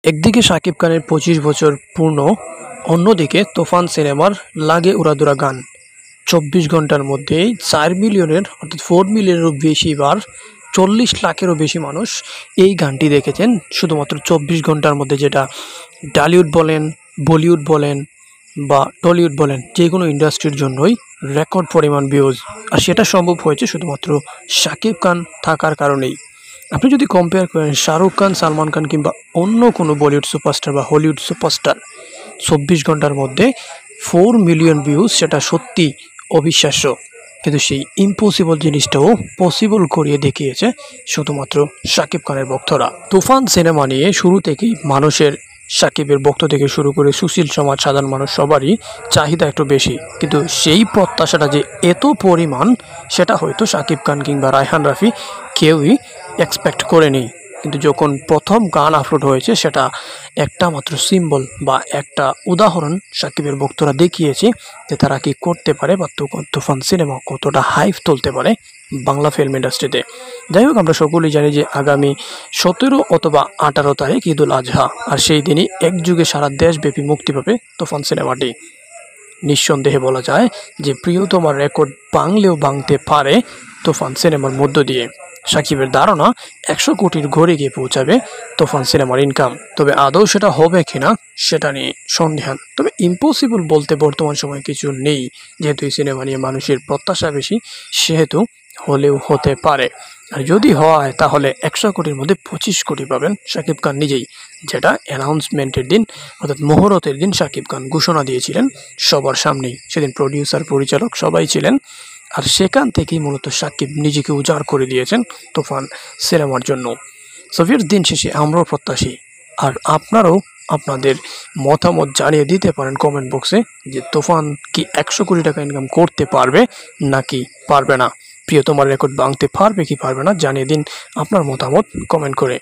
একদিকে শাকিব খানের 25 বছর পূর্ণ, অন্যদিকে তুফান সিনেমার লাগে উড়াধুরা গান 24 ঘন্টার মধ্যেই 4 মিলিয়নের অর্থাৎ 4 মিলিয়নেরও বেশি বার, 40 লাখেরও বেশি মানুষ এই গানটি দেখেছেন শুধুমাত্র 24 ঘন্টার মধ্যে। যেটা ডালিউড বলেন, বলিউড বলেন বা টলিউড বলেন, যে কোনো ইন্ডাস্ট্রির জন্যই রেকর্ড পরিমাণ ভিউজ। আর সেটা সম্ভব হয়েছে শুধুমাত্র শাকিব খান থাকার কারণেই। আপনি যদি কম্পেয়ার করেন শাহরুখ খান, সালমান খান কিংবা অন্য কোনো বলিউড সুপারস্টার বা হলিউড সুপারস্টার, 24 ঘন্টার মধ্যে 4 মিলিয়ন ভিউজ, সেটা সত্যি অবিশ্বাস্য। কিন্তু সেই ইম্পসিবল জিনিসটাও পসিবল করিয়ে দেখিয়েছে শুধুমাত্র শাকিব খানের ভক্তরা। তুফান সিনেমা নিয়ে শুরু থেকেই মানুষের, শাকিবের ভক্ত থেকে শুরু করে সুশীল সমাজ, সাধারণ মানুষ সবারই চাহিদা একটু বেশি। কিন্তু সেই প্রত্যাশাটা যে এত পরিমাণ, সেটা হয়তো শাকিব খান কিংবা রায়হান রাফি কেউই এক্সপেক্ট করেনি। কিন্তু যখন প্রথম গান আপলোড হয়েছে, সেটা একটা মাত্র সিম্বল বা একটা উদাহরণ শাকিবের ভক্তরা দেখিয়েছে যে তারা কি করতে পারে বা তুফান সিনেমা কতটা হাইপ তুলতে পারে বাংলা ফিল্ম ইন্ডাস্ট্রিতে। যাই হোক, আমরা সকলেই জানি যে আগামী 17 অথবা 18 তারিখ ঈদুল আজহা, আর সেই দিনই একযুগে সারা দেশব্যাপী মুক্তি পাবে তুফান সিনেমাটি। নিঃসন্দেহে বলা যায় যে প্রিয়তমার রেকর্ড ভাঙলেও ভাঙতে পারে তুফান সিনেমার মধ্য দিয়ে। শাকিবের ধারণা 100 কোটির ঘরে গিয়ে পৌঁছাবে তুফান সিনেমার ইনকাম। তবে আদৌ সেটা হবে কিনা সেটা নিয়ে সন্দেহান। তবে ইম্পসিবল বলতে বর্তমান সময়ে কিছু নেই, যেহেতু এই সিনেমা নিয়ে মানুষের প্রত্যাশা বেশি, সেহেতু হলেও হতে পারে। আর যদি হয় তাহলে 100 কোটির মধ্যে 25 কোটি পাবেন শাকিব খান নিজেই, যেটা অ্যানাউন্সমেন্টের দিন অর্থাৎ মুহূর্তের দিন শাকিব খান ঘোষণা দিয়েছিলেন সবার সামনেই। সেদিন প্রডিউসার, পরিচালক সবাই ছিলেন। আর সেখান থেকেই মূলত শাকিব নিজেকে উজাড় করে দিয়েছেন তুফান সিনেমার জন্য। সোভিয়ের দিন শেষে আমরাও প্রত্যাশী, আর আপনারাও আপনাদের মতামত জানিয়ে দিতে পারেন কমেন্ট বক্সে যে তুফান কি 100 কোটি টাকা ইনকাম করতে পারবে নাকি পারবে না। প্রিয়তমার রেকর্ড ভাঙতে পারবে কি পারবে না জানিয়ে দিন আপনার মতামত কমেন্ট করে।